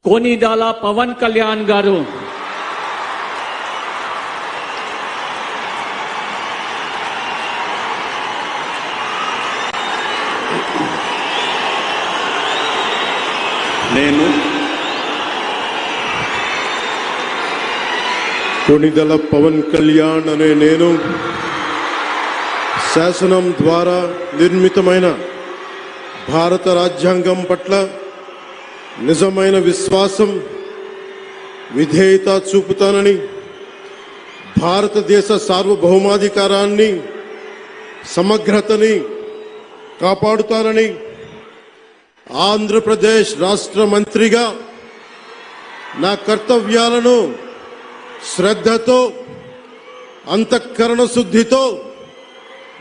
कोनिदाला पवन कल्याण गारू నేను కొనిదల పవన్ కళ్యాణ్ అనే నేను శాసనం ద్వారా నిర్మితమైన భారత రాజ్యాంగం పట్ల నిజమైన విశ్వాసం విధేయత చూపుతానని భారతదేశ సార్వభౌమాధికారాన్ని సమగ్రతని కాపాడుతానని ఆంధ్రప్రదేశ్ రాష్ట్ర మంత్రిగా నా కర్తవ్యాలను శ్రద్ధతో అంతఃకరణ శుద్ధితో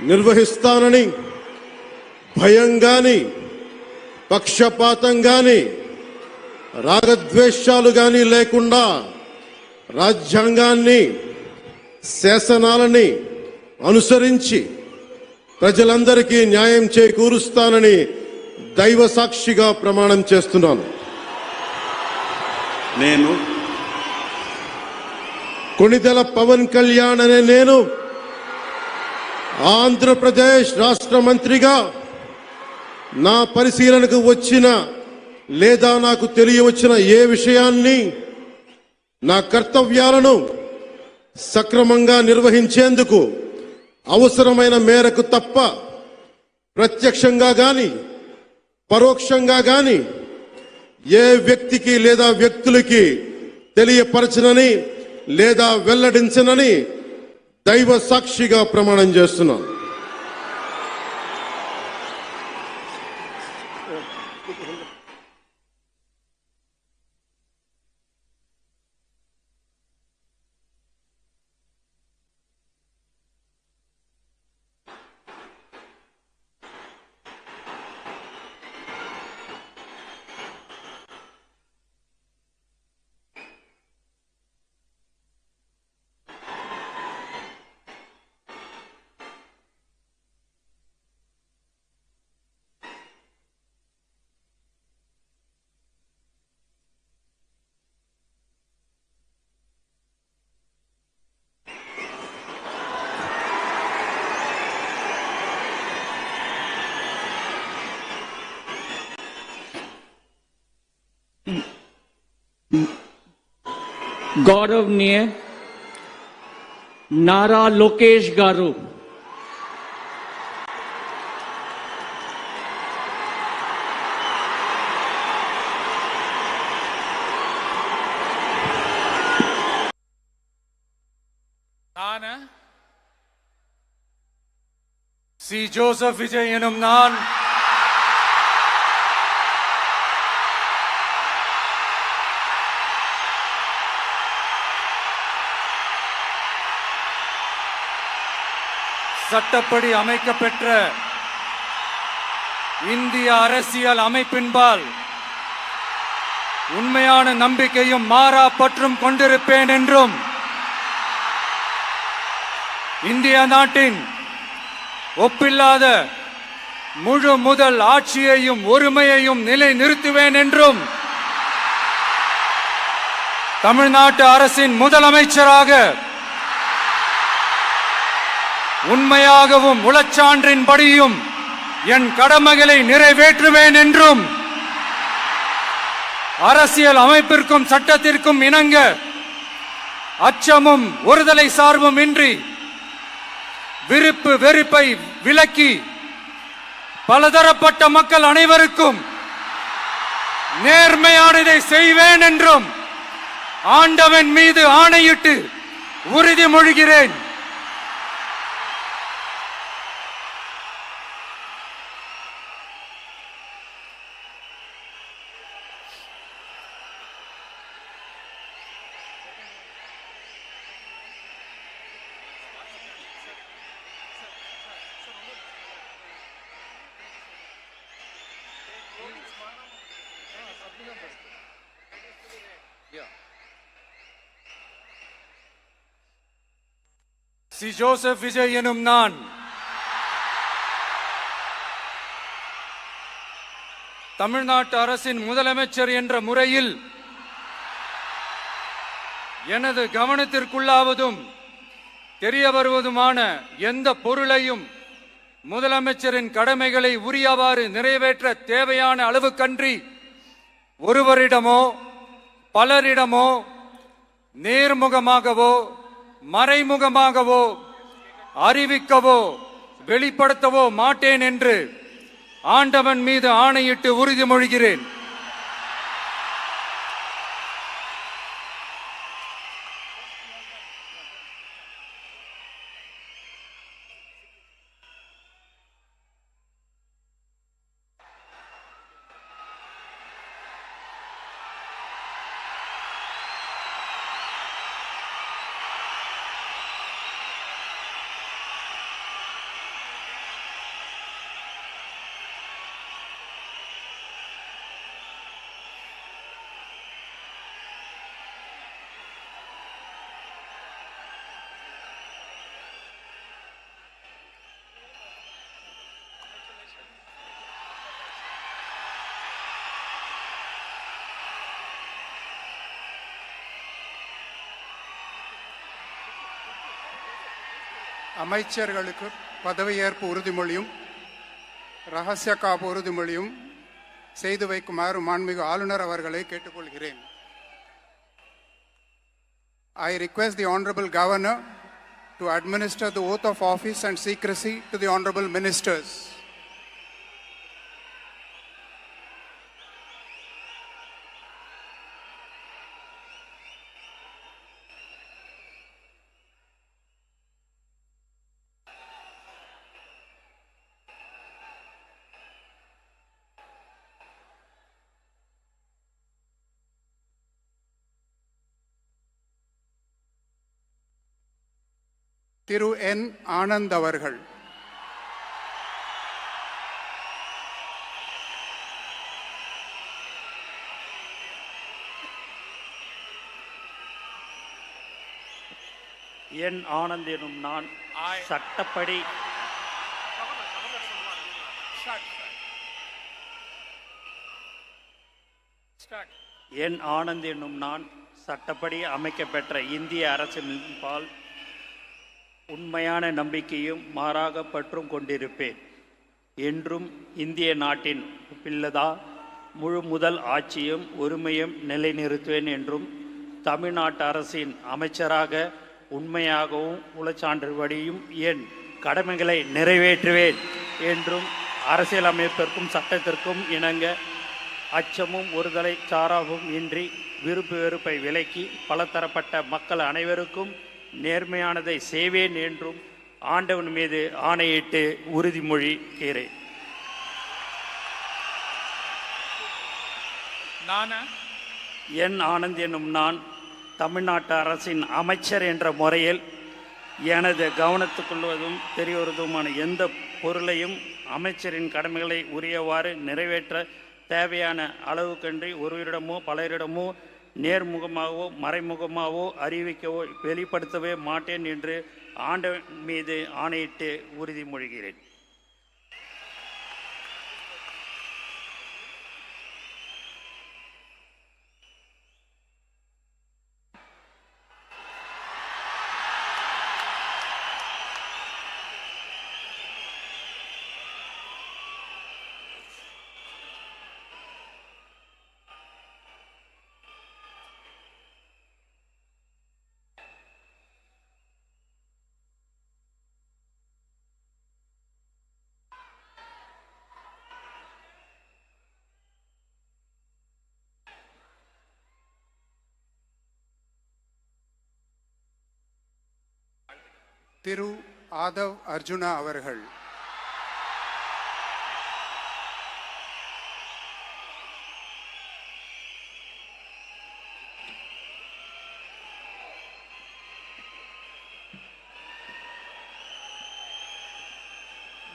నిర్వహిస్తానని భయం గాని పక్షపాతం గాని రాగద్వేషాలు గాని లేకుండా రాజ్యాంగాన్ని శాసనాలని అనుసరించి ప్రజలందరికీ న్యాయం చేకూరుస్తానని దైవ సాక్షిగా ప్రమాణం చేస్తున్నాను. నేను కొనిదెల పవన్ కళ్యాణ్ అనే నేను ఆంధ్రప్రదేశ్ రాష్ట్ర మంత్రిగా నా పరిశీలనకు వచ్చిన లేదా నాకు తెలియవచ్చిన ఏ విషయాన్ని నా కర్తవ్యాలను సక్రమంగా నిర్వహించేందుకు అవసరమైన మేరకు తప్ప ప్రత్యక్షంగా గాని పరోక్షంగా గాని ఏ వ్యక్తికి లేదా వ్యక్తులకి తెలియపరచనని లేదా వెల్లడించనని దైవ సాక్షిగా ప్రమాణం చేస్తున్నాను. गौरवनीय नारा लोकेश गारू सी जोसेफ विजय एनुम नान சட்டப்படி அமைக்கப்பெற்ற இந்திய அரசியல் அமைப்பின்பால் உண்மையான நம்பிக்கையும் மாறா பற்றும் கொண்டிருப்பேன் என்றும் இந்திய நாட்டின் ஒப்பில்லாத முழு முதல் ஆட்சியையும் ஒருமையையும் நிலைநிறுத்துவேன் என்றும் தமிழ்நாட்டு அரசின் முதலமைச்சராக உண்மையாகவும் உளச்சான்றின்படியும் என் கடமைகளை நிறைவேற்றுவேன் என்றும் அரசியல் அமைப்பிற்கும் சட்டத்திற்கும் இணங்க அச்சமும் ஒருதலை சார்பும் இன்றி விருப்பு வெறுப்பை விலக்கி பலதரப்பட்ட மக்கள் அனைவருக்கும் நேர்மையானதை செய்வேன் என்றும் ஆண்டவன் மீது ஆணையிட்டு உறுதிமொழிகிறேன். சி ஜோசப் விஜய் எனும் நான் தமிழ்நாட்டு அரசின் முதலமைச்சர் என்ற முறையில் எனது கவனத்திற்குள்ளாவதும் தெரிய வருவதுமான எந்த பொருளையும் முதலமைச்சரின் கடமைகளை உரியவாறு நிறைவேற்ற தேவையான அளவுக்கன்றி ஒருவரிடமோ பலரிடமோ நேர்முகமாகவோ மறைமுகமாகவோ அறிவிக்கவோ வெளிப்படுத்தவோ மாட்டேன் என்று ஆண்டவன் மீது ஆணையிட்டு உறுதிமொழிகிறேன். அமைச்சர்களுக்கு பதவியேற்பு உறுதிமொழியும் ரகசிய காப்பு உறுதிமொழியும் செய்து வைக்குமாறு மாண்புமிகு ஆளுநர் அவர்களை கேட்டுக்கொள்கிறேன். I request the Honorable Governor to administer the oath of office and secrecy to the Honorable Ministers. திரு என் ஆனந்த் அவர்கள். என் ஆனந்த் எனும் நான் சட்டப்படி என் ஆனந்த் என்னும் நான் சட்டப்படி அமைக்கப்பெற்ற இந்திய அரசின்பால் உண்மையான நம்பிக்கையும் மாறாக பற்றும் கொண்டிருப்பேன். என்றும் இந்திய நாட்டின் பிள்ளதா முழு முதல் ஆட்சியும் உரிமையும் நிலைநிறுத்துவேன் என்றும் தமிழ்நாட்டு அரசின் அமைச்சராக உண்மையாகவும் உளச்சான்றுபடியும் என் கடமைகளை நிறைவேற்றுவேன் என்றும் அரசியலமைப்பிற்கும் சட்டத்திற்கும் இணங்க அச்சமும் ஒருதலை சாராவும் இன்றி விருப்பு வெறுப்பை விலக்கி பலதரப்பட்ட மக்கள் அனைவருக்கும் நேர்மையானதை செய்வேன் என்றும் ஆண்டவன் மீது ஆணையிட்டு உறுதிமொழிகிறேன். என் ஆனந்த் என்னும் நான் தமிழ்நாட்டு அரசின் அமைச்சர் என்ற முறையில் எனது கவனத்துக்கொள்வதும் தெரியவதுமான எந்த பொருளையும் அமைச்சரின் கடமைகளை உரியவாறு நிறைவேற்ற தேவையான அளவுக்கன்றி ஒருவரிடமோ பலரிடமோ நேர்முகமாகவோ மறைமுகமாகவோ அறிவிக்கவோ வெளிப்படுத்தவே மாட்டேன் என்று ஆண்டவன் மீது ஆணையிட்டு உறுதிமொழிகிறேன். திரு ஆதவ் அர்ஜுனா அவர்கள்.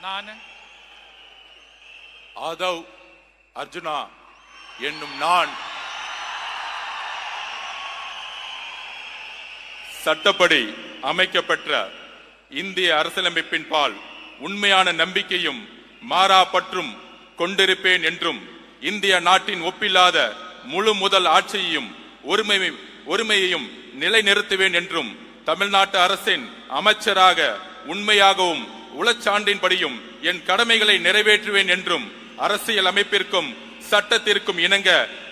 நான் ஆதவ் அர்ஜுனா என்னும் நான் சட்டப்படி அமைக்கப்பெற்ற இந்திய அரசியலமைப்பின் பால் உண்மையான நம்பிக்கையும் மாறா பற்றும் கொண்டிருப்பேன் என்றும் இந்திய நாட்டின் ஒப்பில்லாத முழு முதல் ஆட்சியையும் ஒருமையையும் நிலைநிறுத்துவேன் என்றும் தமிழ்நாட்டு அரசின் அமைச்சராக உண்மையாகவும் உளச்சான்றின்படியும் என் கடமைகளை நிறைவேற்றுவேன் என்றும் அரசியல் அமைப்பிற்கும் சட்டத்திற்கும் இணங்க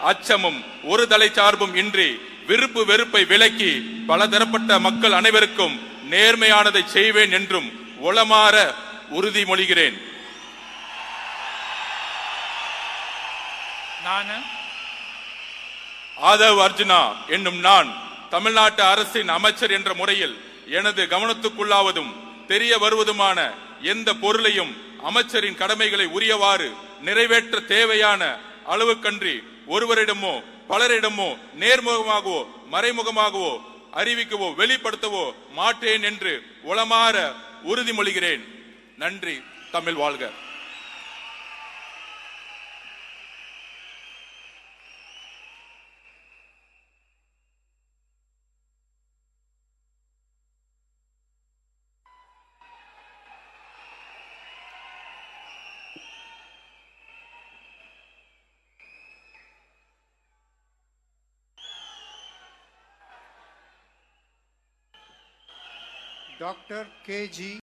அச்சமும் ஒரு தலை சார்பும் இன்றி விருப்பு வெறுப்பை விலக்கி பலதரப்பட்ட மக்கள் அனைவருக்கும் நேர்மையானதை செய்வேன் என்றும் உளமாற உறுதிமொழிகிறேன். ஆதவ் அர்ஜுனா என்னும் நான் தமிழ்நாட்டு அரசின் அமைச்சர் என்ற முறையில் எனது கவனத்துக்குள்ளாவதும் தெரிய வருவதுமான எந்த பொருளையும் அமைச்சரின் கடமைகளை உரியவாறு நிறைவேற்ற தேவையான அளவுக்கன்றி ஒருவரிடமோ பலரிடமோ நேர்முகமாகவோ மறைமுகமாகவோ அறிவிக்கவோ வெளிப்படுத்தவோ மாட்டேன் என்று உளமாற உறுதிமொழிகிறேன். நன்றி. தமிழ் வாழ்க. Dr. K.G.